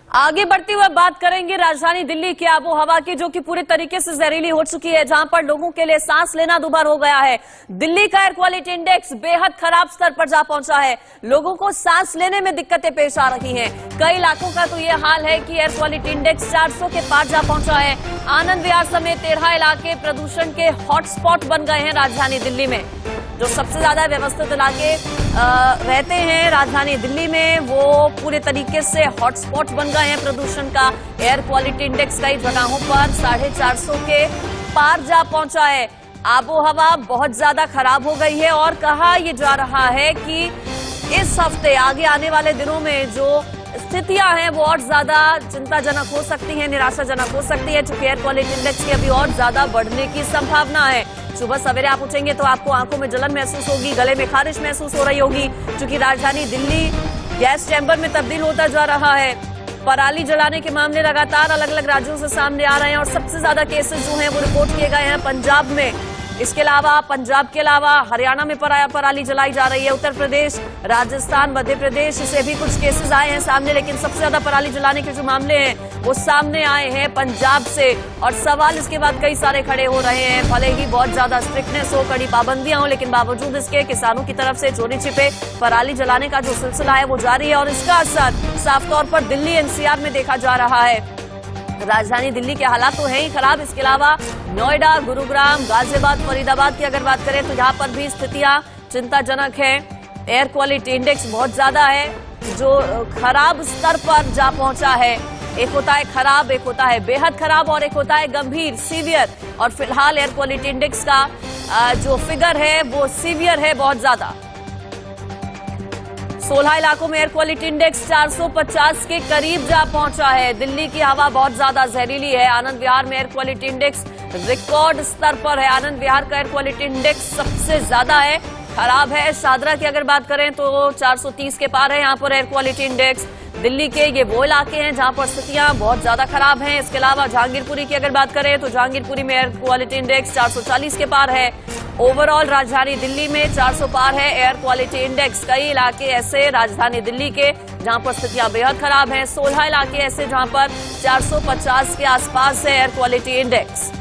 आगे बढ़ते हुए बात करेंगे राजधानी दिल्ली की आबो हवा की, जो कि पूरे तरीके से जहरीली हो चुकी है, जहां पर लोगों के लिए सांस लेना दुभर हो गया है। दिल्ली का एयर क्वालिटी इंडेक्स बेहद खराब स्तर पर जा पहुंचा है। लोगों को सांस लेने में दिक्कतें पेश आ रही हैं। कई इलाकों का तो यह हाल है कि एयर क्वालिटी इंडेक्स 400 के पार जा पहुंचा है। आनंद विहार समेत 13 इलाके प्रदूषण के हॉटस्पॉट बन गए हैं राजधानी दिल्ली में। जो सबसे ज्यादा व्यवस्थित इलाके रहते हैं राजधानी दिल्ली में, वो पूरे तरीके से हॉटस्पॉट बन गए हैं प्रदूषण का। एयर क्वालिटी इंडेक्स कई जगहों पर 450 के पार जा पहुंचा है। आबो हवा बहुत ज्यादा खराब हो गई है और कहा यह जा रहा है कि इस हफ्ते आगे आने वाले दिनों में जो स्थितियां हैं वो और ज्यादा चिंताजनक हो सकती हैं, निराशाजनक हो सकती है, क्योंकि एयर क्वालिटी इंडेक्स की अभी और ज्यादा बढ़ने की संभावना है। सुबह सवेरे आप उठेंगे तो आपको आंखों में जलन महसूस होगी, गले में खारिश महसूस हो रही होगी, क्योंकि राजधानी दिल्ली गैस चैम्बर में तब्दील होता जा रहा है। पराली जलाने के मामले लगातार अलग अलग राज्यों से सामने आ रहे हैं और सबसे ज्यादा केसेस जो हैं वो रिपोर्ट किए गए हैं पंजाब में। इसके अलावा पंजाब के अलावा हरियाणा में पराली जलाई जा रही है। उत्तर प्रदेश, राजस्थान, मध्य प्रदेश से भी कुछ केसेस आए हैं सामने, लेकिन सबसे ज्यादा पराली जलाने के जो मामले हैं वो सामने आए हैं पंजाब से। और सवाल इसके बाद कई सारे खड़े हो रहे हैं। भले ही बहुत ज्यादा स्ट्रिक्टनेस हो, कड़ी पाबंदियां हो, लेकिन बावजूद इसके किसानों की तरफ से चोरी छिपे पराली जलाने का जो सिलसिला है वो जारी है और इसका असर साफ तौर पर दिल्ली एनसीआर में देखा जा रहा है। राजधानी दिल्ली के हालात तो है ही खराब, इसके अलावा नोएडा, गुरुग्राम, गाजियाबाद, फरीदाबाद की अगर बात करें तो यहाँ पर भी स्थितियां चिंताजनक है। एयर क्वालिटी इंडेक्स बहुत ज्यादा है, जो खराब स्तर पर जा पहुंचा है। एक होता है खराब, एक होता है बेहद खराब और एक होता है गंभीर, सीवियर। और फिलहाल एयर क्वालिटी इंडेक्स का जो फिगर है वो सीवियर है बहुत ज्यादा। 16 इलाकों में एयर क्वालिटी इंडेक्स 450 के करीब जा पहुंचा है। दिल्ली की हवा बहुत ज्यादा जहरीली है। आनंद विहार में एयर क्वालिटी इंडेक्स रिकॉर्ड स्तर पर है। आनंद विहार का एयर क्वालिटी इंडेक्स सबसे ज्यादा है, खराब है। शादरा की अगर बात करें तो 430 के पार है यहाँ पर एयर क्वालिटी इंडेक्स। दिल्ली के ये वो इलाके हैं जहां पर स्थितियां बहुत ज्यादा खराब हैं। इसके अलावा जहांगीरपुरी की अगर बात करें तो जहांगीरपुरी में एयर क्वालिटी इंडेक्स 440 के पार है। ओवरऑल राजधानी दिल्ली में 400 पार है एयर क्वालिटी इंडेक्स। कई इलाके ऐसे राजधानी दिल्ली के जहां पर स्थितियां बेहद खराब हैं। 16 इलाके ऐसे जहां पर 450 के आसपास है एयर क्वालिटी इंडेक्स।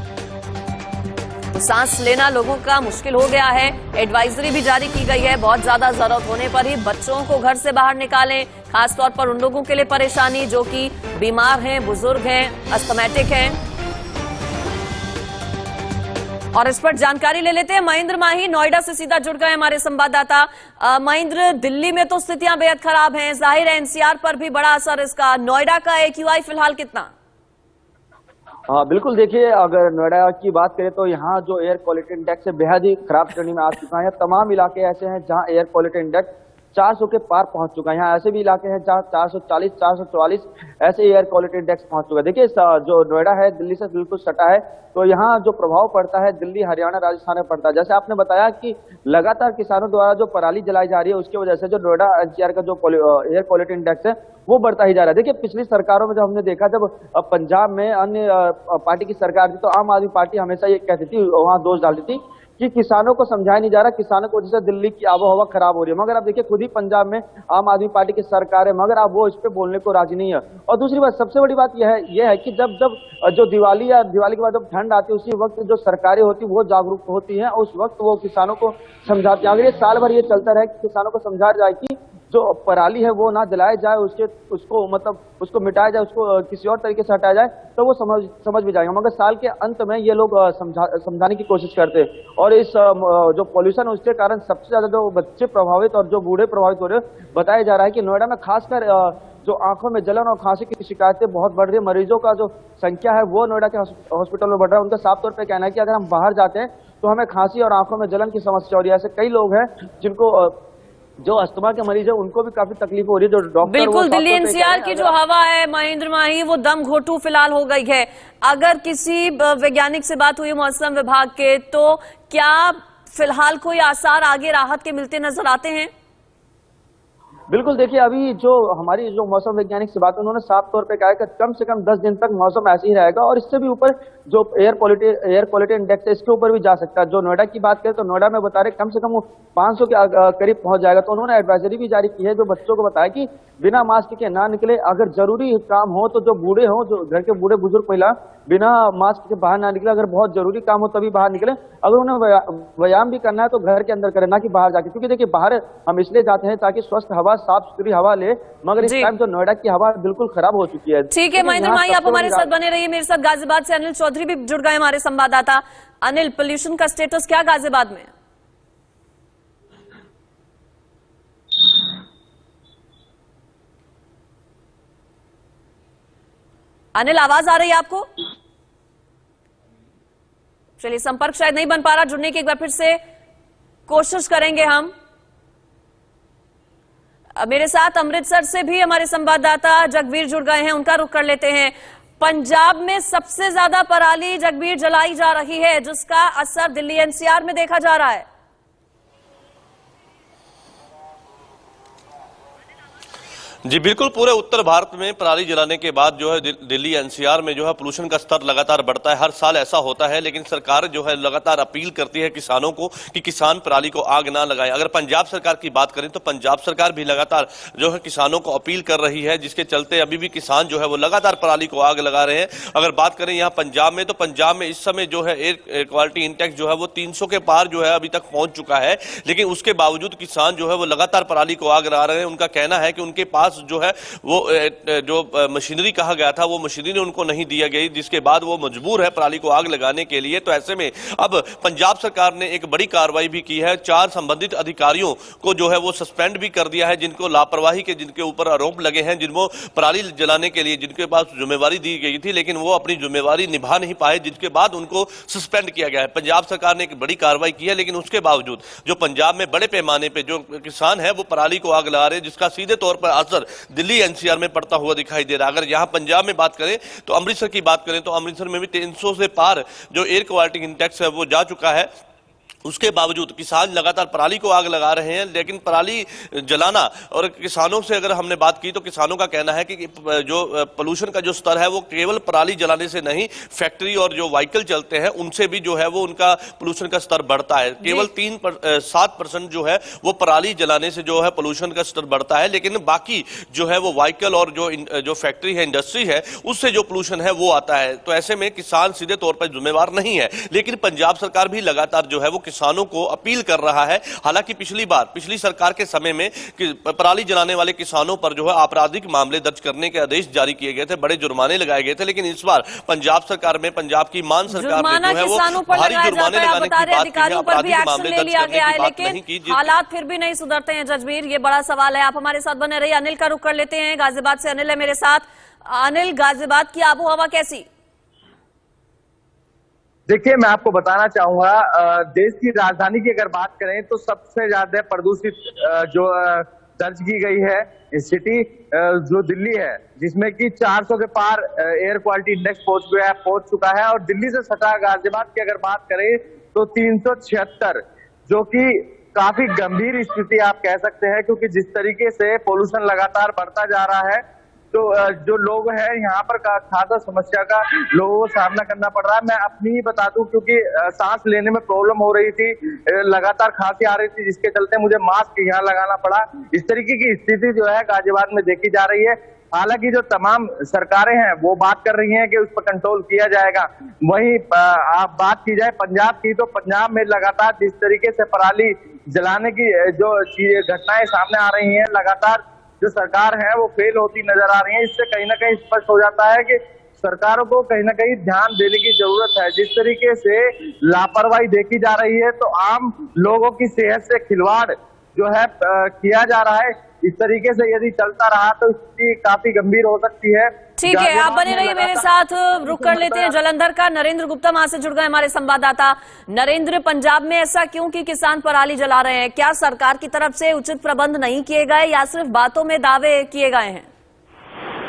तो सांस लेना लोगों का मुश्किल हो गया है। एडवाइजरी भी जारी की गई है, बहुत ज्यादा जरूरत होने पर ही बच्चों को घर से बाहर निकालें, खासतौर पर उन लोगों के लिए परेशानी जो कि बीमार हैं, बुजुर्ग हैं, अस्थमैटिक हैं। और इस पर जानकारी ले लेते हैं। महेंद्र माही नोएडा से सीधा जुड़ गए हमारे संवाददाता। महेंद्र, दिल्ली में तो स्थितियां बेहद खराब हैं, जाहिर है एनसीआर पर भी बड़ा असर इसका। नोएडा का एक्यूआई फिलहाल कितना? हाँ बिल्कुल, देखिए अगर नोएडा की बात करें तो यहाँ जो एयर क्वालिटी इंडेक्स है बेहद ही खराब श्रेणी में आ चुका है। तमाम इलाके ऐसे हैं जहाँ एयर क्वालिटी इंडेक्स 400 के पार पहुंच चुका है। यहाँ ऐसे भी इलाके हैं जहाँ 440, 444 ऐसे एयर क्वालिटी इंडेक्स पहुंच चुका है। देखिए जो नोएडा है दिल्ली से बिल्कुल सटा है, तो यहाँ जो प्रभाव पड़ता है दिल्ली, हरियाणा, राजस्थान में पड़ता है। जैसे आपने बताया कि लगातार किसानों द्वारा जो पराली जलाई जा रही है उसकी वजह से जो नोएडा एनसीआर का जो एयर क्वालिटी इंडेक्स है वो बढ़ता ही जा रहा है। देखिए पिछली सरकारों में जब हमने देखा, जब पंजाब में अन्य पार्टी की सरकार थी तो आम आदमी पार्टी हमेशा ये कहती थी, वहां दोष डालती थी कि किसानों को समझाया नहीं जा रहा, किसानों को वजह से दिल्ली की आबोहवा खराब हो रही है। मगर आप देखिए खुद ही पंजाब में आम आदमी पार्टी की सरकार है, मगर अब वो इस पे बोलने को राजी नहीं है। और दूसरी बात, सबसे बड़ी बात यह है कि जब जो दिवाली या दिवाली के बाद जब ठंड आती है उसी वक्त जो सरकारें होती है वो जागरूक होती हैं, उस वक्त वो किसानों को समझाती है। अगर ये साल भर ये चलता रहे कि किसानों को समझाया जाए कि जो पराली है वो ना जलाया जाए, उसको मिटाया जाए, उसको किसी और तरीके से हटाया जाए, तो वो समझ भी जाएगा। मगर साल के अंत में ये लोग समझाने की कोशिश करते हैं। और इस जो पॉल्यूशन उसके कारण सबसे ज्यादा जो बच्चे प्रभावित और जो बूढ़े प्रभावित हो रहे हैं। बताया जा रहा है कि नोएडा में खासकर जो आंखों में जलन और खांसी की शिकायतें बहुत बढ़ रही है। मरीजों का जो संख्या है वो नोएडा के हॉस्पिटल में बढ़ रहा है। उनका साफ तौर पर कहना है कि अगर हम बाहर जाते हैं तो हमें खांसी और आंखों में जलन की समस्या हो रही है। ऐसे कई लोग हैं जिनको जो अस्थमा के मरीज है उनको भी काफी तकलीफ हो रही है। जो डॉक्टर बिल्कुल, दिल्ली एनसीआर की जो हवा है महेंद्र माही वो दम घोटू फिलहाल हो गई है। अगर किसी वैज्ञानिक से बात हुई मौसम विभाग के, तो क्या फिलहाल कोई आसार आगे राहत के मिलते नजर आते हैं? बिल्कुल देखिए, अभी जो हमारी जो मौसम वैज्ञानिक से बात है, उन्होंने साफ तौर पे कहा है कि कम से कम 10 दिन तक मौसम ऐसे ही रहेगा और इससे भी ऊपर जो एयर क्वालिटी इंडेक्स है इसके ऊपर भी जा सकता है। जो नोएडा की बात करें तो नोएडा में बता रहे कम से कम वो 500 के करीब पहुंच जाएगा। तो उन्होंने एडवाइजरी भी जारी की है, जो बच्चों को बताया कि बिना मास्क के ना निकले, अगर जरूरी काम हो तो जो बूढ़े हो, जो घर के बूढ़े बुजुर्ग महिला बिना मास्क के बाहर ना निकले, अगर बहुत जरूरी काम हो तभी बाहर निकले। अगर उन्हें व्यायाम भी करना है तो घर के अंदर करें, ना कि बाहर जाके, क्योंकि देखिए बाहर हम इसलिए जाते हैं ताकि स्वस्थ हवा, साफ सुथरी हवा ले, मगर इस टाइम तो नोएडा की हवा बिल्कुल खराब हो चुकी है। ठीक है महेंद्र माही, आप हमारे साथ बने रहिए। मेरे साथ गाजियाबाद से अनिल चौधरी भी जुड़ गए, हमारे संवाददाता। अनिल, पोल्यूशन का स्टेटस क्या गाजियाबाद में? अनिल, आवाज आ रही है आपको? चलिए, संपर्क शायद नहीं बन पा रहा, जुड़ने की एक बार फिर से कोशिश करेंगे हम। मेरे साथ अमृतसर से भी हमारे संवाददाता जगबीर जुड़ गए हैं, उनका रुख कर लेते हैं। पंजाब में सबसे ज्यादा पराली जगबीर जलाई जा रही है, जिसका असर दिल्ली एनसीआर में देखा जा रहा है। जी बिल्कुल, पूरे उत्तर भारत में पराली जलाने के बाद जो है दिल्ली एनसीआर में जो है पोल्यूशन का स्तर लगातार बढ़ता है। हर साल ऐसा होता है, लेकिन सरकार जो है लगातार अपील करती है किसानों को कि किसान पराली को आग ना लगाएं। अगर पंजाब सरकार की बात करें तो पंजाब सरकार भी लगातार जो है किसानों को अपील कर रही है, जिसके चलते अभी भी किसान जो है वो लगातार पराली को आग लगा रहे हैं। अगर बात करें यहाँ पंजाब में, तो पंजाब में इस समय जो है एयर क्वालिटी इंडेक्स जो है वो 300 के पार जो है अभी तक पहुंच चुका है, लेकिन उसके बावजूद किसान जो है वो लगातार पराली को आग लगा रहे हैं। उनका कहना है कि उनके पास जो है वो जो मशीनरी कहा गया था वो मशीनरी उनको नहीं दिया गई, जिसके बाद वो मजबूर है पराली को आग लगाने के लिए। तो ऐसे में अब पंजाब सरकार ने एक बड़ी कार्रवाई भी की है। 4 संबंधित अधिकारियों को जो है वो सस्पेंड भी कर दिया है, जिनको लापरवाही के जिनके ऊपर आरोप लगे हैं, जिनको पराली जलाने के लिए जिनके पास जिम्मेवारी दी गई थी, लेकिन वो अपनी जिम्मेवारी निभा नहीं पाए, जिसके बाद उनको सस्पेंड किया गया है। पंजाब सरकार ने एक बड़ी कार्रवाई की है, लेकिन उसके बावजूद जो पंजाब में बड़े पैमाने पर जो किसान है वो पराली को आग लगा रहे हैं, जिसका सीधे तौर पर असर दिल्ली एनसीआर में पड़ता हुआ दिखाई दे रहा है। अगर यहां पंजाब में बात करें तो अमृतसर की बात करें तो अमृतसर में भी 300 से पार जो एयर क्वालिटी इंडेक्स है वो जा चुका है। उसके बावजूद किसान लगातार पराली को आग लगा रहे हैं, लेकिन पराली जलाना, और किसानों से अगर हमने बात की तो किसानों का कहना है कि जो पोल्यूशन का जो स्तर है वो केवल पराली जलाने से नहीं, फैक्ट्री और जो व्हीकल चलते हैं उनसे भी जो है वो उनका पोल्यूशन का स्तर बढ़ता है। केवल 7% जो है वो पराली जलाने से जो है पोल्यूशन का स्तर बढ़ता है, लेकिन बाकी जो है वो व्हीकल और जो फैक्ट्री है, इंडस्ट्री है, उससे जो पोल्यूशन है वो आता है। तो ऐसे में किसान सीधे तौर पर जिम्मेवार नहीं है, लेकिन पंजाब सरकार भी लगातार जो है वो किसानों को अपील कर रहा है। हालांकि पिछली सरकार के समय में पराली जलाने वाले किसानों पर जो है आपराधिक मामले दर्ज करने के आदेश जारी किए गए थे, बड़े जुर्माने लगाए गए थे, लेकिन इस बार पंजाब सरकार में, पंजाब की मान सरकार ने जो है वो भारी जुर्माने लगाने की बात की है, आपराधिक मामले दर्ज करने की बात नहीं की। हालात फिर भी नहीं सुधरते हैं जजबीर, ये बड़ा सवाल है। आप हमारे साथ बने रहिए। अनिल का रुख कर लेते हैं, गाजियाबाद से अनिल है मेरे साथ। अनिल, गाजियाबाद की आबो हवा कैसी? देखिए, मैं आपको बताना चाहूंगा, देश की राजधानी की अगर बात करें तो सबसे ज्यादा प्रदूषित जो दर्ज की गई है सिटी जो दिल्ली है, जिसमें कि 400 के पार एयर क्वालिटी इंडेक्स पहुंच चुका है। और दिल्ली से सटा गाजियाबाद की अगर बात करें तो 376, जो कि काफी गंभीर स्थिति आप कह सकते हैं, क्योंकि जिस तरीके से पोल्यूशन लगातार बढ़ता जा रहा है तो जो लोग हैं यहाँ पर खासा समस्या का लोगों को सामना करना पड़ रहा है। मैं अपनी ही बता दूं, क्योंकि सांस लेने में प्रॉब्लम हो रही थी, लगातार खांसी आ रही थी, जिसके चलते मुझे मास्क यहाँ लगाना पड़ा। इस तरीके की स्थिति जो है गाजियाबाद में देखी जा रही है। हालांकि जो तमाम सरकारें हैं वो बात कर रही हैं कि उस पर कंट्रोल किया जाएगा। वहीं आप बात की जाए पंजाब की, तो पंजाब में लगातार जिस तरीके से पराली जलाने की जो घटनाएं सामने आ रही हैं, लगातार जो सरकार है वो फेल होती नजर आ रही है। इससे कहीं ना कहीं स्पष्ट हो जाता है कि सरकारों को कहीं ना कहीं ध्यान देने की जरूरत है। जिस तरीके से लापरवाही देखी जा रही है, तो आम लोगों की सेहत से खिलवाड़ जो है किया जा रहा है। इस तरीके से यदि चलता रहा तो स्थिति काफी गंभीर हो सकती है। ठीक है, आप बने रहिए मेरे साथ। रुक कर लेते हैं जलंधर का। नरेंद्र गुप्ता वहां से जुड़ गए हमारे संवाददाता। नरेंद्र, पंजाब में ऐसा क्यों कि किसान पराली जला रहे हैं? क्या सरकार की तरफ से उचित प्रबंध नहीं किए गए या सिर्फ बातों में दावे किए गए हैं?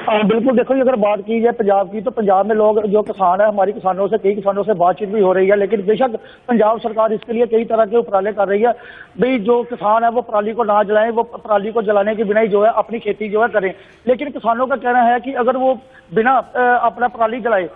बिल्कुल, देखो जी, अगर बात की जाए पंजाब की, तो पंजाब में लोग जो किसान है, हमारी किसानों से, कई किसानों से बातचीत भी हो रही है, लेकिन बेशक पंजाब सरकार इसके लिए कई तरह के उपराले कर रही है। भाई जो किसान है वो पराली को ना जलाएं, वो पराली को जलाने के बिना ही जो है अपनी खेती जो है करें। लेकिन किसानों का कहना है कि अगर वो बिना अपना पराली जलाए,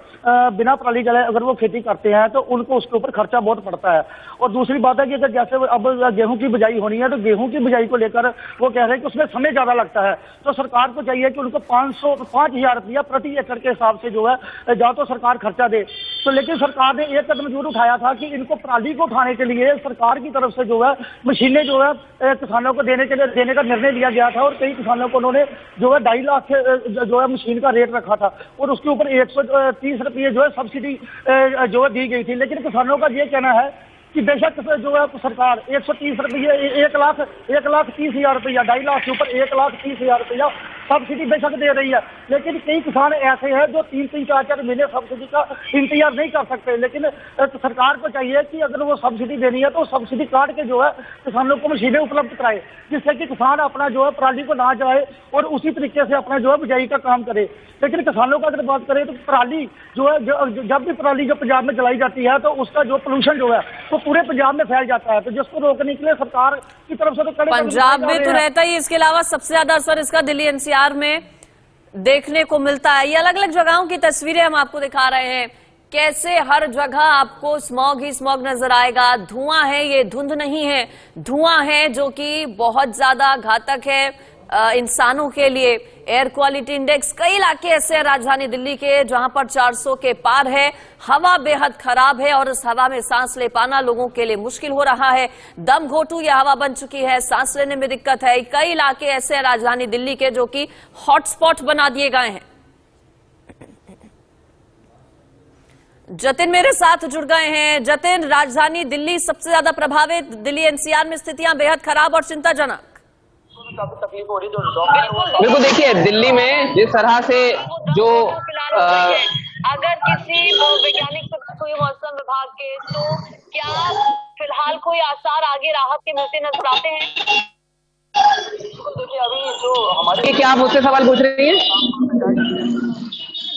बिना पराली जलाए अगर वो खेती करते हैं तो उनको उसके ऊपर खर्चा बहुत पड़ता है। और दूसरी बात है कि अगर जैसे अब गेहूं की बिजाई होनी है, तो गेहूं की बिजाई को लेकर वो कह रहे हैं कि उसमें समय ज्यादा लगता है, तो सरकार को चाहिए कि उनको 5,000 रुपया प्रति एकड़ के हिसाब से जो है या तो सरकार खर्चा दे। तो लेकिन सरकार ने एक कदम जरूर उठाया था कि इनको पराली को उठाने के लिए सरकार की तरफ से जो है मशीनें जो है किसानों को देने का निर्णय लिया गया था, और कई किसानों को उन्होंने जो है 2.5 लाख जो है मशीन का रेट रखा था, और उसके ऊपर 130 रुपये जो है सब्सिडी जो है दी गई थी। लेकिन किसानों का ये कहना है कि बेशक जो है सरकार 130 रुपये, 1,30,000 रुपया, 2.5 लाख के ऊपर 1,30,000 रुपया सब्सिडी बेशक दे रही है, लेकिन कई किसान ऐसे हैं जो 3-3, 4-4 महीने सब्सिडी का इंतजार नहीं कर सकते। लेकिन सरकार को चाहिए कि अगर वो सब्सिडी देनी है तो सब्सिडी काट के जो है किसानों को मशीनें उपलब्ध कराए, जिससे कि किसान अपना जो है पराली को ना जलाए और उसी तरीके से अपना जो है बिजाई का काम करे। लेकिन किसानों का अगर बात करें तो पराली जो है, जब भी पराली जो पंजाब में जलाई जाती है तो उसका जो पोल्यूशन जो है वो पूरे पंजाब में फैल जाता है, तो जिसको रोकने के लिए सरकार की तरफ से तो कड़े पंजाब में तो रहता ही, इसके अलावा सबसे ज्यादा असर इसका दिल्ली एनसीआर में देखने को मिलता है। ये अलग अलग जगहों की तस्वीरें हम आपको दिखा रहे हैं, कैसे हर जगह आपको स्मॉग ही स्मॉग नजर आएगा। धुआं है, ये धुंध नहीं है, धुआं है जो कि बहुत ज्यादा घातक है इंसानों के लिए। एयर क्वालिटी इंडेक्स कई इलाके ऐसे हैं राजधानी दिल्ली के जहां पर 400 के पार है। हवा बेहद खराब है और इस हवा में सांस ले पाना लोगों के लिए मुश्किल हो रहा है। दम घोटू यह हवा बन चुकी है, सांस लेने में दिक्कत है। कई इलाके ऐसे हैं राजधानी दिल्ली के जो कि हॉटस्पॉट बना दिए गए हैं। जतिन मेरे साथ जुड़ गए हैं। जतिन, राजधानी दिल्ली सबसे ज्यादा प्रभावित, दिल्ली एनसीआर में स्थितियां बेहद खराब और चिंताजनक। काफी तकलीफ हो रही है जो बिल्कुल, देखिए दिल्ली में जिस तरह से जो अगर किसी वैज्ञानिक से कोई मौसम विभाग के, तो क्या फिलहाल कोई आसार आगे राहत के मिलते नजर आते हैं? देखिए अभी जो हमारे, क्या आप मुझसे सवाल पूछ रही हैं?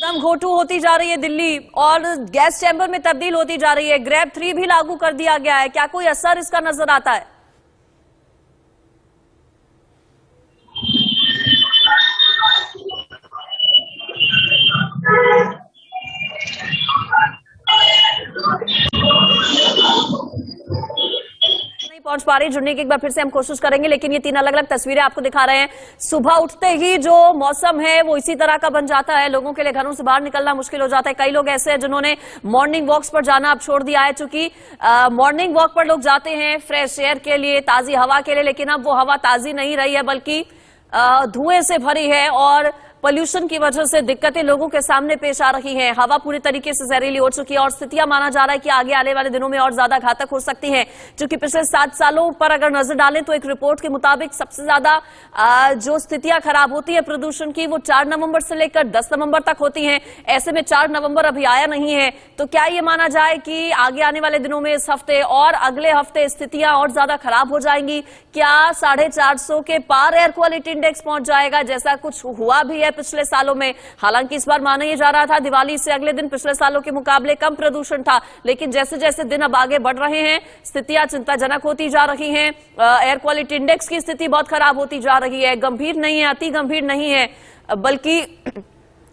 दम घोटू होती जा रही है दिल्ली और गैस चैम्बर में तब्दील होती जा रही है। ग्रैब 3 भी लागू कर दिया गया है, क्या कोई असर इसका नजर आता है? नहीं पहुंच पा रही, जुड़ने की एक बार फिर से हम कोशिश करेंगे, लेकिन ये 3 अलग अलग तस्वीरें आपको दिखा रहे हैं। सुबह उठते ही जो मौसम है वो इसी तरह का बन जाता है, लोगों के लिए घरों से बाहर निकलना मुश्किल हो जाता है। कई लोग ऐसे हैं जिन्होंने मॉर्निंग वॉक्स पर जाना अब छोड़ दिया है, चूंकि मॉर्निंग वॉक पर लोग जाते हैं फ्रेश एयर के लिए, ताजी हवा के लिए, लेकिन अब वो हवा ताजी नहीं रही है बल्कि धुएं से भरी है और पोल्यूशन की वजह से दिक्कतें लोगों के सामने पेश आ रही हैं। हवा पूरी तरीके से जहरीली हो चुकी है और स्थितियां माना जा रहा है कि आगे आने वाले दिनों में और ज्यादा घातक हो सकती हैं, क्योंकि पिछले 7 सालों पर अगर नजर डालें तो एक रिपोर्ट के मुताबिक सबसे ज्यादा जो स्थितियां खराब होती है प्रदूषण की वो 4 नवंबर से लेकर 10 नवंबर तक होती हैं। ऐसे में 4 नवंबर अभी आया नहीं है, तो क्या ये माना जाए कि आगे आने वाले दिनों में इस हफ्ते और अगले हफ्ते स्थितियां और ज्यादा खराब हो जाएंगी? क्या 450 के पार एयर क्वालिटी इंडेक्स पहुंच जाएगा, जैसा कुछ हुआ भी है पिछले सालों में? हालांकि इस बार माना यह जा रहा था दिवाली से अगले दिन पिछले सालों के मुकाबले कम प्रदूषण था, लेकिन जैसे जैसे दिन अब आगे बढ़ रहे हैं स्थितियां चिंताजनक होती जा रही हैं। एयर क्वालिटी इंडेक्स की स्थिति बहुत खराब होती जा रही है, गंभीर नहीं है, अति गंभीर नहीं है, बल्कि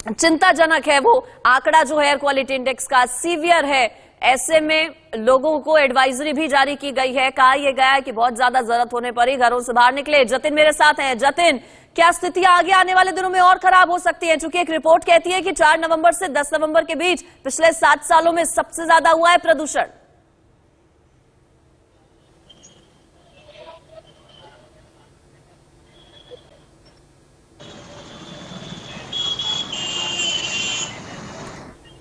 चिंताजनक है वो आंकड़ा जो है एयर क्वालिटी इंडेक्स का, सीवियर है। ऐसे में लोगों को एडवाइजरी भी जारी की गई है, कहा यह गया है कि बहुत ज्यादा जरूरत होने पर ही घरों से बाहर निकले। जतिन मेरे साथ हैं। जतिन, क्या स्थितियां आगे आने वाले दिनों में और खराब हो सकती हैं? चूंकि एक रिपोर्ट कहती है कि 4 नवंबर से 10 नवंबर के बीच पिछले 7 सालों में सबसे ज्यादा हुआ है प्रदूषण।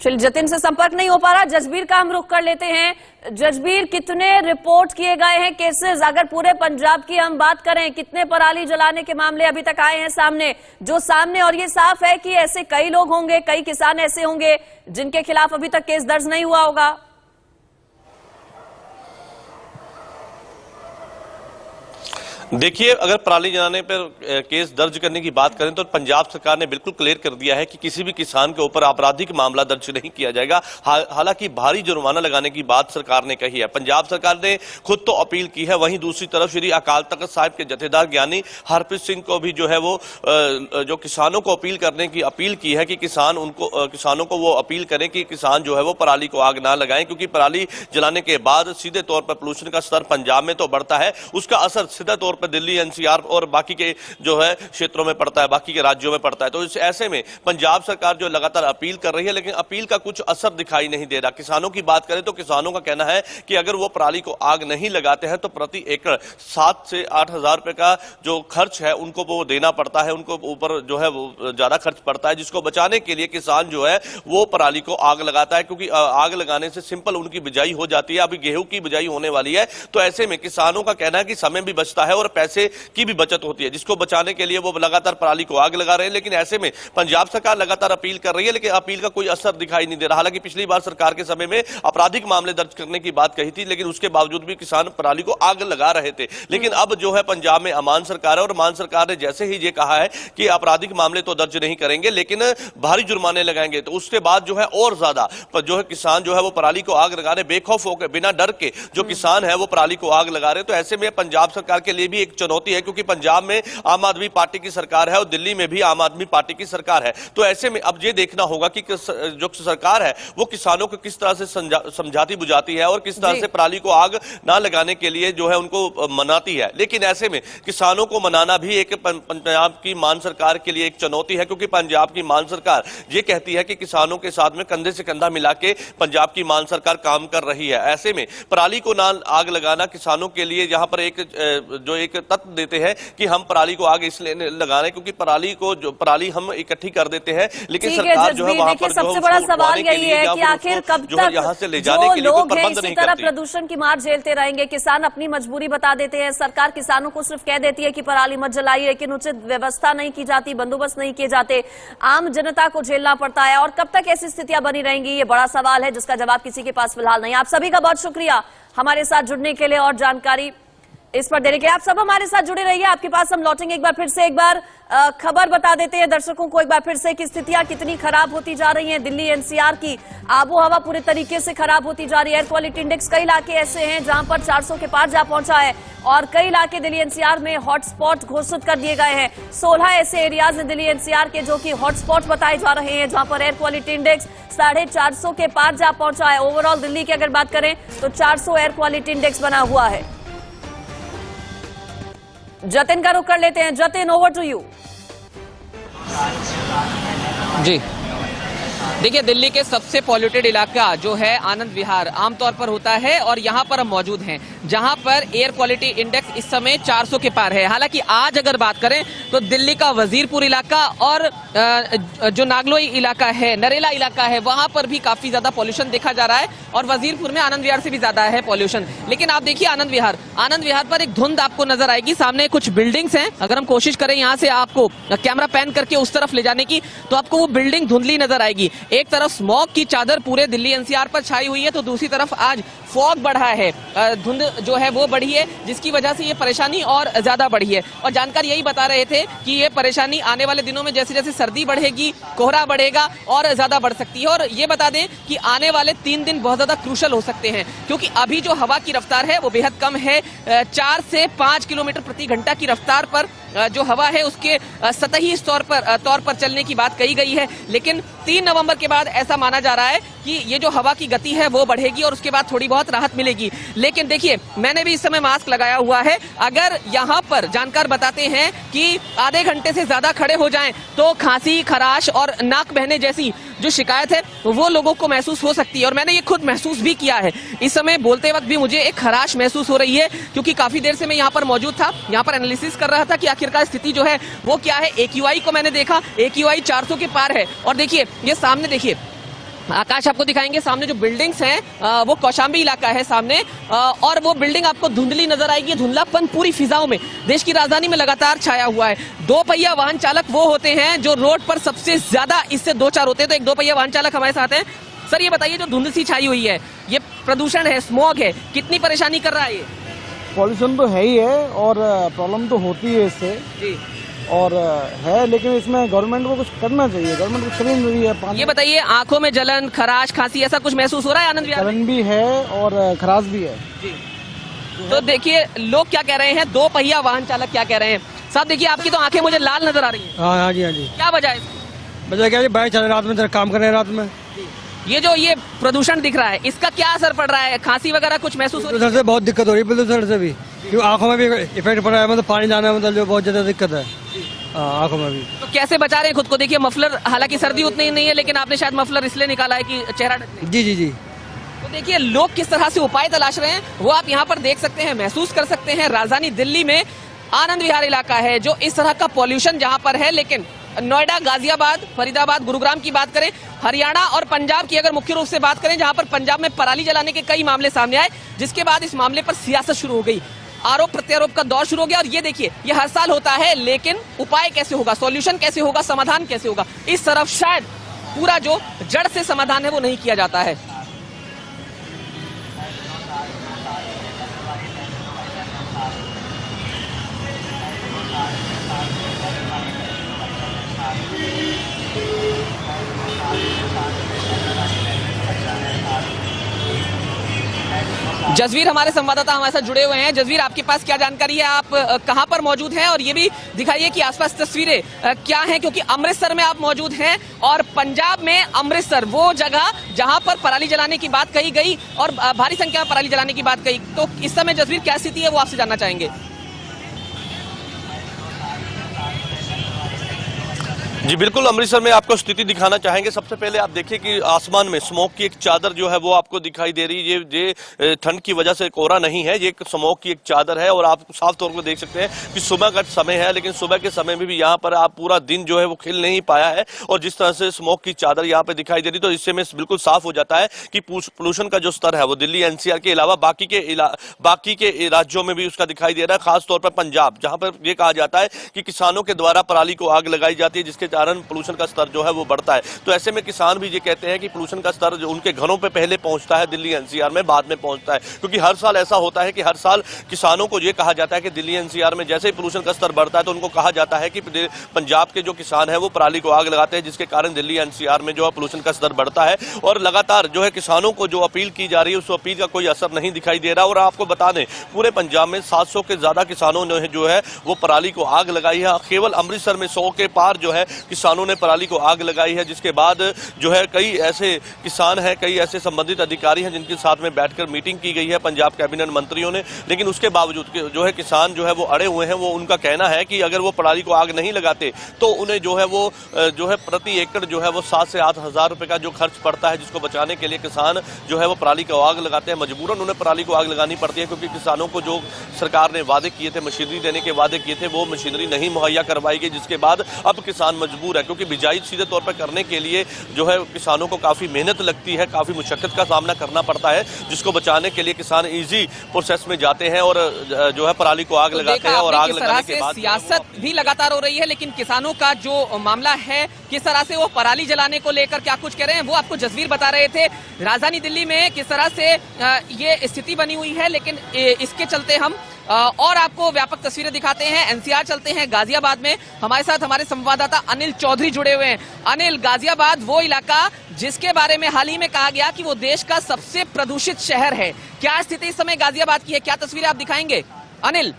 चलिए, जतिन से संपर्क नहीं हो पा रहा, जसबीर का हम रुख कर लेते हैं। जसबीर, कितने रिपोर्ट किए गए हैं केसेस? अगर पूरे पंजाब की हम बात करें, कितने पराली जलाने के मामले अभी तक आए हैं सामने? जो सामने, और ये साफ है कि ऐसे कई लोग होंगे, कई किसान ऐसे होंगे जिनके खिलाफ अभी तक केस दर्ज नहीं हुआ होगा। देखिए, अगर पराली जलाने पर केस दर्ज करने की बात करें तो पंजाब सरकार ने बिल्कुल क्लियर कर दिया है कि किसी भी किसान के ऊपर आपराधिक मामला दर्ज नहीं किया जाएगा। हालांकि भारी जुर्माना लगाने की बात सरकार ने कही है। पंजाब सरकार ने खुद तो अपील की है, वहीं दूसरी तरफ श्री अकाल तख्त साहिब के जथेदार ज्ञानी हरप्रीत सिंह को भी जो है वो जो किसानों को अपील करने की अपील की है कि किसानों को वो अपील करें कि किसान जो है वो पराली को आग ना लगाएं, क्योंकि पराली जलाने के बाद सीधे तौर पर पोल्यूशन का स्तर पंजाब में तो बढ़ता है, उसका असर सीधा तौर पर दिल्ली, एनसीआर और बाकी के जो है क्षेत्रों में पड़ता है, बाकी के राज्यों में पड़ता है। तो इस ऐसे में पंजाब सरकार जो लगातार अपील कर रही है, लेकिन अपील का कुछ असर दिखाई नहीं दे रहा। किसानों की बात करें तो किसानों का कहना है कि अगर वो पराली को आग नहीं लगाते हैं तो प्रति एकड़ 7 से 8 हजार रुपए का जो खर्च है उनको वो देना पड़ता है, उनको ऊपर जो है वो ज्यादा खर्च पड़ता है, जिसको बचाने के लिए किसान जो है वो पराली को आग लगाता है, क्योंकि आग लगाने से सिंपल उनकी बिजाई हो जाती है। अभी गेहूं की बिजाई होने वाली है, तो ऐसे में किसानों का कहना है कि समय भी बचता है और पैसे की भी बचत होती है, जिसको बचाने के लिए वो लगातार पराली को आग लगा रहे हैं। लेकिन ऐसे में पंजाब सरकार लगातार अपील कर रही है, लेकिन अपील का कोई असर दिखाई नहीं दे रहा। हालांकि पिछली बार सरकार के समय में आपराधिक मामले दर्ज करने की बात कही थी, लेकिन उसके बावजूद भी किसान पराली को आग लगा रहे थे। लेकिन अब जो है पंजाब में अमान सरकार है और अमान सरकार ने जैसे ही ये कहा है कि आपराधिक मामले तो दर्ज नहीं करेंगे लेकिन भारी जुर्माने लगाएंगे, तो उसके बाद जो है और ज्यादा जो है किसान जो है वो पराली को आग लगा रहे, बेखौफ होकर बिना डर के जो किसान है वो पराली को आग लगा रहे। तो ऐसे में पंजाब सरकार के लिए भी एक चुनौती है, क्योंकि पंजाब में आम आदमी पार्टी की सरकार है और दिल्ली में भी आम आदमी पार्टी की सरकार है। तो ऐसे में अब ये देखना होगा कि जो सरकार है वो किसानों को किस तरह से समझाती बुझाती है और किस तरह से पराली को आग ना लगाने के लिए जो है उनको मनाती है। लेकिन ऐसे में किसानों को मनाना भी एक पंजाब की मान सरकार के लिए एक चुनौती है, क्योंकि पंजाब की मान सरकार ये कहती है कि किसानों के साथ में कंधे से कंधा मिला के पंजाब की मान सरकार काम कर रही है। ऐसे में पराली को ना आग लगाना किसानों के लिए यहाँ पर एक तत्व देते हैं कि हम पराली को आग इसलिए लगा रहे हैं क्योंकि पराली हम इकट्ठी कर देते हैं, लेकिन सरकार जो है वहां पर सबसे बड़ा सवाल यही है कि आखिर कब तक यहाँ से ले जाने के लिए कोई प्रबंध नहीं करती। प्रदूषण की मार झेलते रहेंगे। किसान अपनी मजबूरी बता देते हैं, सरकार किसानों को सिर्फ कह देती है कि पराली मत जलाइए, लेकिन उचित व्यवस्था नहीं की जाती, बंदोबस्त नहीं किए जाते, आम जनता को झेलना पड़ता है। और कब तक ऐसी स्थितियां बनी रहेंगी, ये बड़ा सवाल है जिसका जवाब किसी के पास फिलहाल नहीं। आप सभी का बहुत शुक्रिया हमारे साथ जुड़ने के लिए और जानकारी इस पर देने के लिए। आप सब हमारे साथ जुड़े रहिए, आपके पास हम लौटेंगे। एक बार फिर से खबर बता देते हैं दर्शकों को एक बार फिर से कि स्थितियां कितनी खराब होती जा रही हैं। दिल्ली एनसीआर की आबो हवा पूरे तरीके से खराब होती जा रही है। एयर क्वालिटी इंडेक्स कई इलाके ऐसे हैं जहां पर 400 के पार जा पहुंचा है और कई इलाके दिल्ली एनसीआर में हॉटस्पॉट घोषित कर दिए गए हैं। 16 ऐसे एरियाज हैं दिल्ली एनसीआर के जो कि हॉटस्पॉट बताए जा रहे हैं, जहां पर एयर क्वालिटी इंडेक्स 450 के पार जा पहुंचा है। ओवरऑल दिल्ली की अगर बात करें तो 400 एयर क्वालिटी इंडेक्स बना हुआ है। जतिन का रुख कर लेते हैं। Jatin, over to you. जी देखिए, दिल्ली के सबसे पॉल्यूटेड इलाका जो है आनंद विहार आमतौर पर होता है और यहाँ पर हम मौजूद हैं जहाँ पर एयर क्वालिटी इंडेक्स इस समय 400 के पार है। हालांकि आज अगर बात करें तो दिल्ली का वजीरपुर इलाका और जो नागलोई इलाका है, नरेला इलाका है, वहां पर भी काफी ज्यादा पॉल्यूशन देखा जा रहा है और वजीरपुर में आनंद विहार से भी ज्यादा है पॉल्यूशन। लेकिन आप देखिए आनंद विहार पर एक धुंध आपको नजर आएगी। सामने कुछ बिल्डिंग्स हैं, अगर हम कोशिश करें यहाँ से आपको कैमरा पैन करके उस तरफ ले जाने की तो आपको वो बिल्डिंग धुंधली नजर आएगी। एक तरफ स्मॉग की चादर पूरे दिल्ली एनसीआर पर छाई हुई है तो दूसरी तरफ आज फॉग बढ़ा है, धुंध जो है वो बढ़ी है, जिसकी वजह से ये परेशानी और ज्यादा बढ़ी है। और जानकार यही बता रहे थे कि ये परेशानी आने वाले दिनों में जैसे जैसे सर्दी बढ़ेगी, कोहरा बढ़ेगा और ज्यादा बढ़ सकती है। और ये बता दें कि आने वाले 3 दिन बहुत ज्यादा क्रूशल हो सकते हैं, क्योंकि अभी जो हवा की रफ्तार है वो बेहद कम है। 4 से 5 किलोमीटर प्रति घंटा की रफ्तार पर जो हवा है उसके सतही तौर पर चलने की बात कही गई है। लेकिन 3 नवंबर के बाद ऐसा माना जा रहा है कि ये जो हवा की गति है वो बढ़ेगी और उसके बाद थोड़ी बहुत राहत मिलेगी। लेकिन देखिए, मैंने भी इस समय मास्क लगाया हुआ है। अगर यहाँ पर जानकार बताते हैं कि आधे घंटे से ज्यादा खड़े हो जाएं तो खांसी, खराश और नाक बहने जैसी जो शिकायत है वो लोगों को महसूस हो सकती है। और मैंने ये खुद महसूस भी किया है। इस समय बोलते वक्त भी मुझे एक खराश महसूस हो रही है, क्योंकि काफी देर से मैं यहाँ पर मौजूद था, यहाँ पर एनालिसिस कर रहा था कि आखिरकार स्थिति जो है वो क्या है। AQI को मैंने देखा, AQI 400 के पार है। और देखिए, ये सामने देखिए आकाश आपको दिखाएंगे, सामने जो बिल्डिंग्स हैं वो कौशाम्बी इलाका है सामने, और वो बिल्डिंग आपको धुंधली नजर आएगी। धुंधलापन पूरी फिजाओं में देश की राजधानी में लगातार छाया हुआ है। 2 पहिया वाहन चालक वो होते हैं जो रोड पर सबसे ज्यादा, इससे 2-4 होते हैं। तो एक 2 पहिया वाहन चालक हमारे साथ हैं। सर, ये बताइए, जो धुंध सी छाई हुई है, ये प्रदूषण है, स्मॉग है, कितनी परेशानी कर रहा है ये? पॉल्यूशन तो है ही है और प्रॉब्लम तो होती है इससे जी। और है, लेकिन इसमें गवर्नमेंट को कुछ करना चाहिए। गवर्नमेंट कुछ कर नहीं रही है। पानी ये बताइए, आंखों में जलन, खराश, खांसी ऐसा कुछ महसूस हो रहा है आनंद विहार में? जलन भी है और खराश भी है। जी। तो देखिए लोग क्या कह रहे हैं, 2 पहिया वाहन चालक क्या कह रहे हैं। साहब देखिए, आपकी तो आंखें मुझे लाल नजर आ रही हैं। हाँ जी, हाँ जी। क्या वजह है? बच्चा क्या बाइक चल रात में, काम कर रहे हैं रात में। ये जो ये प्रदूषण दिख रहा है, इसका क्या असर पड़ रहा है? खांसी वगैरह कुछ महसूस हो रही है? प्रदूषण से बहुत दिक्कत हो रही है, प्रदूषण से भी, क्योंकि आंखों में भी इफेक्ट पड़ रहा है। मतलब पानी जाना मतलब जो बहुत ज्यादा दिक्कत है आंखों में भी। तो कैसे बचा रहे हैं खुद को? देखिए मफलर, हालांकि सर्दी उतनी नहीं है, लेकिन आपने शायद मफलर इसलिए निकाला है कि चेहरा ढकने। जी जी जी। तो देखिए लोग किस तरह से उपाय तलाश रहे हैं, वो आप यहाँ पर देख सकते हैं, महसूस कर सकते हैं। राजधानी दिल्ली में आनंद विहार इलाका है जो इस तरह का पॉल्यूशन जहाँ पर है, लेकिन नोएडा, गाजियाबाद, फरीदाबाद, गुरुग्राम की बात करें, हरियाणा और पंजाब की अगर मुख्य रूप से बात करें, जहां पर पंजाब में पराली जलाने के कई मामले सामने आए, जिसके बाद इस मामले पर सियासत शुरू हो गई, आरोप प्रत्यारोप का दौर शुरू हो गया। और ये देखिए, ये हर साल होता है, लेकिन उपाय कैसे होगा, सॉल्यूशन कैसे होगा, समाधान कैसे होगा, इस तरफ शायद पूरा जो जड़ से समाधान है वो नहीं किया जाता है। जसवीर हमारे संवाददाता हमारे साथ जुड़े हुए हैं। जसवीर, आपके पास क्या जानकारी है? आप कहां पर मौजूद हैं? और ये भी दिखाइए कि आसपास तस्वीरें क्या हैं, क्योंकि अमृतसर में आप मौजूद हैं और पंजाब में अमृतसर वो जगह जहां पर पराली जलाने की बात कही गई और भारी संख्या में पराली जलाने की बात कही। तो इस समय जसवीर क्या स्थिति है वो आपसे जानना चाहेंगे। जी बिल्कुल, अमृतसर में आपको स्थिति दिखाना चाहेंगे। सबसे पहले आप देखिए कि आसमान में स्मोक की एक चादर जो है वो आपको दिखाई दे रही है। ये ठंड की वजह से कोहरा नहीं है, ये स्मोक की एक चादर है और आप साफ तौर पर देख सकते हैं कि सुबह का समय है, लेकिन सुबह के समय में भी यहाँ पर आप पूरा दिन जो है वो खिल नहीं पाया है। और जिस तरह से स्मोक की चादर यहाँ पे दिखाई दे रही, तो इससे में बिल्कुल साफ हो जाता है कि पोल्यूशन का जो स्तर है वो दिल्ली एनसीआर के अलावा बाकी के राज्यों में भी उसका दिखाई दे रहा है। खासतौर पर पंजाब, जहाँ पर यह कहा जाता है कि किसानों के द्वारा पराली को आग लगाई जाती है, जिसके कारण पोल्यूशन का स्तर जो है वो बढ़ता है। तो ऐसे में किसान भी ये कहते हैं कि पोल्यूशन का स्तर जो उनके घरों पे पहले पहुंचता है, दिल्ली एनसीआर में बाद में पहुंचता है। क्योंकि हर साल ऐसा होता है कि हर साल किसानों को ये कहा जाता है कि दिल्ली एनसीआर में जैसे ही पोल्यूशन का स्तर बढ़ता है तो उनको कहा जाता है कि पंजाब के जो किसान है वो पराली को आग लगाते हैं, जिसके कारण दिल्ली एनसीआर में जो है पोल्यूशन का स्तर बढ़ता है। और लगातार जो है किसानों को जो अपील की जा रही है उस अपील का कोई असर नहीं दिखाई दे रहा। और आपको बता दें, पूरे पंजाब में 700 के ज्यादा किसानों ने जो है वो पराली को आग लगाई है। केवल अमृतसर में 100 के पार जो है किसानों ने पराली को आग लगाई है, जिसके बाद जो है कई ऐसे किसान हैं, कई ऐसे संबंधित अधिकारी हैं जिनके साथ में बैठकर मीटिंग की गई है पंजाब कैबिनेट मंत्रियों ने। लेकिन उसके बावजूद जो है किसान जो है वो अड़े हुए हैं। वो उनका कहना है कि अगर वो पराली को आग नहीं लगाते तो उन्हें जो है प्रति एकड़ जो है वो 7 से 8 हज़ार रुपए का जो खर्च पड़ता है, जिसको बचाने के लिए किसान जो है वो पराली को आग लगाते हैं। मजबूरन उन्हें पराली को आग लगानी पड़ती है, क्योंकि किसानों को जो सरकार ने वादे किए थे, मशीनरी देने के वादे किए थे, वो मशीनरी नहीं मुहैया करवाई गई, जिसके बाद अब किसान मजबूर है। क्योंकि बिजाई सीधे तौर पर करने के लिए जो है किसानों को काफी मेहनत लगती है, काफी मुशक्कत का सामना करना पड़ता है, जिसको बचाने के लिए किसान इजी प्रोसेस में जाते हैं और जो है पराली को आग लगाते हैं। और आग लगाने के बाद सियासत भी लगातार हो रही है, लेकिन किसानों का जो मामला है, किस तरह से वो पराली जलाने को लेकर क्या कुछ कह रहे हैं वो आपको जसवीर बता रहे थे। राजधानी दिल्ली में किस तरह से ये स्थिति बनी हुई है, लेकिन इसके चलते हम और आपको व्यापक तस्वीरें दिखाते हैं। एनसीआर चलते हैं गाजियाबाद में, हमारे साथ हमारे संवाददाता अनिल चौधरी जुड़े हुए हैं। अनिल, गाजियाबाद वो इलाका जिसके बारे में हाल ही में कहा गया कि वो देश का सबसे प्रदूषित शहर है, क्या स्थिति इस समय गाजियाबाद की है, क्या तस्वीरें आप दिखाएंगे अनिल?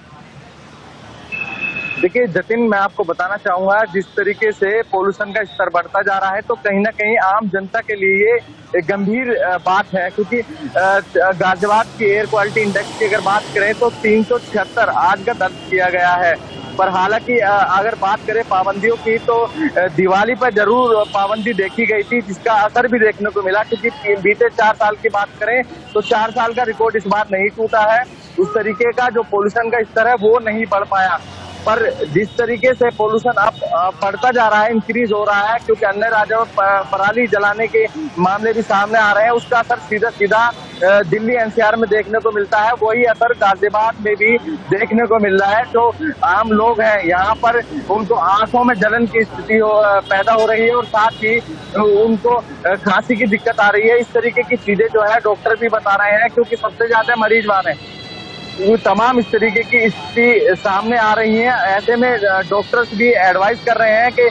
देखिए जतिन, मैं आपको बताना चाहूंगा, जिस तरीके से पोल्यूशन का स्तर बढ़ता जा रहा है तो कहीं ना कहीं आम जनता के लिए एक गंभीर बात है। क्योंकि गाजियाबाद की एयर क्वालिटी इंडेक्स की अगर बात करें तो 376 आज का दर्ज किया गया है। पर हालांकि अगर बात करें पाबंदियों की तो दिवाली पर जरूर पाबंदी देखी गई थी, जिसका असर भी देखने को मिला। क्योंकि बीते 4 साल की बात करें तो 4 साल का रिकॉर्ड इस बार नहीं टूटा है। उस तरीके का जो पोल्यूशन का स्तर है वो नहीं बढ़ पाया। पर जिस तरीके से पोल्यूशन अब बढ़ता जा रहा है, इंक्रीज हो रहा है, क्योंकि अन्य राज्यों में पराली जलाने के मामले भी सामने आ रहे हैं, उसका असर सीधा सीधा दिल्ली एनसीआर में देखने को मिलता है। वही असर गाजियाबाद में भी देखने को मिल रहा है। जो आम लोग हैं यहाँ पर, उनको आंखों में जलन की स्थिति पैदा हो रही है और साथ ही उनको खांसी की दिक्कत आ रही है। इस तरीके की चीजें जो है डॉक्टर भी बता रहे हैं, क्योंकि सबसे ज्यादा मरीज वहां हैं। ये तमाम इस तरीके की स्थिति सामने आ रही है। ऐसे में डॉक्टर्स भी एडवाइस कर रहे हैं कि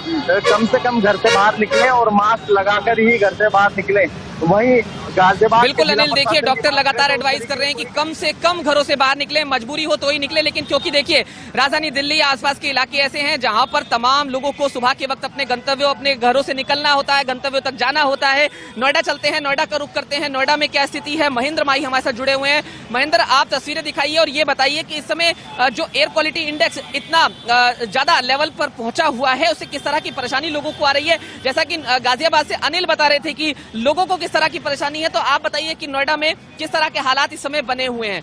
कम से कम घर से बाहर निकलें और मास्क लगाकर ही घर से बाहर निकलें। वहीं गाजियाबाद बिल्कुल अनिल, देखिए डॉक्टर लगातार एडवाइस कर रहे हैं कि कम से कम घरों से बाहर निकले, मजबूरी हो तो ही निकले। लेकिन क्योंकि देखिए राजधानी दिल्ली आसपास के इलाके ऐसे हैं जहां पर तमाम लोगों को सुबह के वक्त अपने गंतव्यों, अपने घरों से निकलना होता है, गंतव्यों तक जाना होता है। नोएडा चलते हैं, नोएडा का रुख करते हैं। नोएडा में क्या स्थिति है, महेंद्र माही हमारे साथ जुड़े हुए हैं। महेंद्र, आप तस्वीरें दिखाइए और ये बताइए कि इस समय जो एयर क्वालिटी इंडेक्स इतना ज्यादा लेवल पर पहुंचा हुआ है, उससे किस तरह की परेशानी लोगों को आ रही है। जैसा कि गाजियाबाद से अनिल बता रहे थे कि लोगों को किस तरह की परेशानी है, तो आप बताइए कि नोएडा में किस तरह के हालात इस समय बने हुए हैं।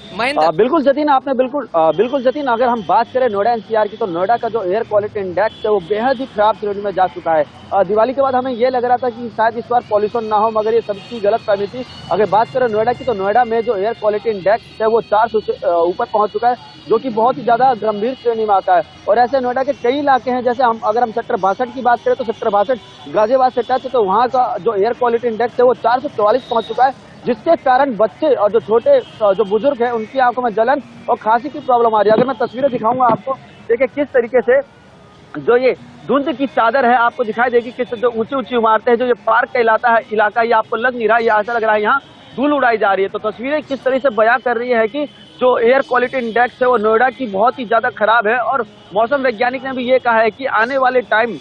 महेंद्र। बिल्कुल जतीन, आपने बिल्कुल जतीन, अगर हम बात करें नोएडा एनसीआर की, तो नोएडा का जो एयर क्वालिटी इंडेक्स है वो बेहद ही खराब श्रेणी में जा चुका है। दिवाली के बाद हमें ये लग रहा था कि शायद इस बार पॉल्यूशन ना हो, मगर ये सबकी गलत फहमी थी। अगर बात करें नोएडा की, तो नोएडा में जो एयर क्वालिटी इंडेक्स है वो 400 से ऊपर पहुंच चुका है, जो कि बहुत ही ज्यादा गंभीर श्रेणी में आता है। और ऐसे नोएडा के कई इलाके हैं, जैसे अगर हम सेक्टर 62 की बात करें तो सेक्टर 62 गाजियाबाद से टच है, तो वहाँ का जो एयर क्वालिटी इंडेक्स है वो 444 पहुंच चुका है, जिसके कारण बच्चे और जो छोटे जो बुजुर्ग हैं उनकी आंखों में जलन और खांसी की प्रॉब्लम आ रही है। अगर मैं तस्वीरें दिखाऊंगा आपको, देखिए किस तरीके से जो ये धुंध की चादर है आपको दिखाई देगी, किस जो ऊंची ऊंची इमारतें हैं, जो ये पार्क का इलाका ये आपको लग नहीं रहा, ये ऐसा लग रहा है यहाँ धूल उड़ाई जा रही है। तो तस्वीरें किस तरह से बयां कर रही है कि जो एयर क्वालिटी इंडेक्स है वो नोएडा की बहुत ही ज्यादा खराब है। और मौसम वैज्ञानिक ने भी ये कहा है कि आने वाले टाइम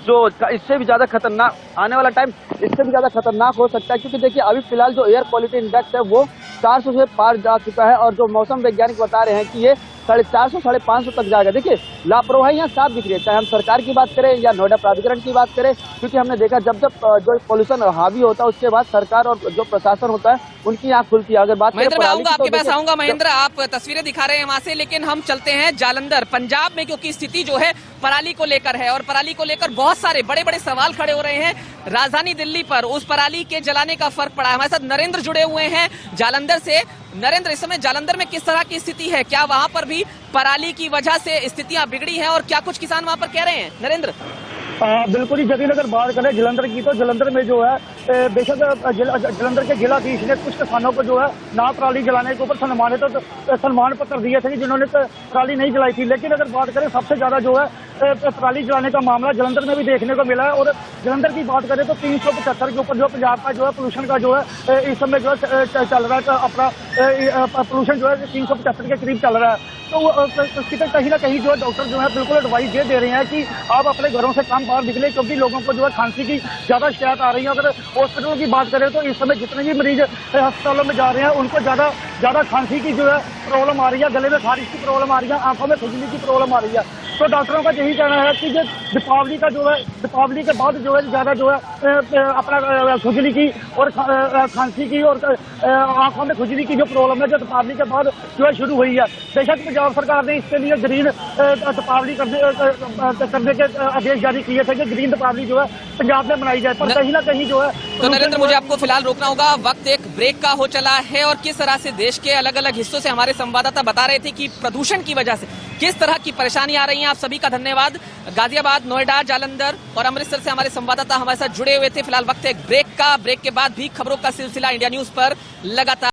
जो इससे भी ज्यादा खतरनाक, आने वाला टाइम इससे भी ज्यादा खतरनाक हो सकता है, क्योंकि देखिए अभी फिलहाल जो एयर क्वालिटी इंडेक्स है वो 400 से पार जा चुका है, और जो मौसम वैज्ञानिक बता रहे हैं कि ये 450 550 तक जाएगा। देखिए लापरवाही यहाँ साफ दिख रही है, चाहे हम सरकार की बात करें या नोएडा प्राधिकरण की बात करें, क्योंकि हमने देखा जब जो पोल्यूशन हावी होता है उसके बाद सरकार और जो प्रशासन होता है उनकी आंख खुलती है। अगर बात महेंद्र, मैं आऊंगा आपके पास आऊंगा। महेंद्र, आप तस्वीरें दिखा रहे हैं वहां से, लेकिन हम चलते हैं जालंधर पंजाब में, क्योंकि स्थिति जो है पराली को लेकर है और पराली को लेकर बहुत सारे बड़े बड़े सवाल खड़े हो रहे हैं राजधानी दिल्ली पर। उस पराली के जलाने का फर्क पड़ा है। हमारे साथ नरेंद्र जुड़े हुए हैं जालंधर से। नरेंद्र, इस समय जालंधर में किस तरह की स्थिति है? क्या वहां पर भी पराली की वजह से स्थितियां बिगड़ी हैं और क्या कुछ किसान वहां पर कह रहे हैं? नरेंद्र। बिल्कुल ही जतीन, अगर बात करें जलंधर की, तो जलंधर में जो है बेशक जलंधर के जिलाधीश ने कुछ किसानों को जो है ना पराली जलाने के ऊपर सम्मान पत्र दिए थे जिन्होंने पराली नहीं जलाई थी। लेकिन अगर बात करें सबसे ज्यादा जो है पराली जलाने का मामला जलंधर में भी देखने को मिला है। और जलंधर की बात करें तो 375 के ऊपर जो पंजाब का जो है पोल्यूशन का जो है इस समय जो है चल रहा है, अपना पोल्यूशन जो है 375 के करीब चल रहा है। तो कहीं ना कहीं जो है डॉक्टर जो है बिल्कुल एडवाइस ये दे रहे हैं कि आप अपने घरों से कम बाहर निकले, क्योंकि लोगों को जो है खांसी की ज्यादा शिकायत आ रही है। अगर हॉस्पिटलों की बात करें तो इस समय जितने भी मरीज अस्पतालों में जा रहे हैं उनको ज्यादा खांसी की जो है प्रॉब्लम आ रही है, गले में खारिश की प्रॉब्लम आ रही है, आंखों में खुजली की प्रॉब्लम आ रही है। तो डॉक्टरों का यही कहना है कि जो दीपावली के बाद जो है ज्यादा जो है अपना खुजली की और खांसी की और आंखों में खुजली की जो प्रॉब्लम है जो दीपावली के बाद जो है शुरू हुई है। बेशक पंजाब सरकार ने इसके लिए ग्रीन दीपावली करने के आदेश जारी किए थे कि ग्रीन दीपावली जो है पंजाब में मनाई जाए, पर कहीं ना कहीं जो है। तो नरेंद्र, मुझे आपको फिलहाल रोकना होगा, वक्त एक ब्रेक का हो चला है। और किस तरह से देश के अलग अलग हिस्सों से हमारे संवाददाता बता रहे थे कि प्रदूषण की वजह से किस तरह की परेशानी आ रही है। आप सभी का धन्यवाद। गाजियाबाद, नोएडा, जालंधर और अमृतसर से हमारे संवाददाता हमारे साथ जुड़े हुए थे। फिलहाल वक्त एक ब्रेक का, ब्रेक के बाद भी खबरों का सिलसिला इंडिया न्यूज पर लगातार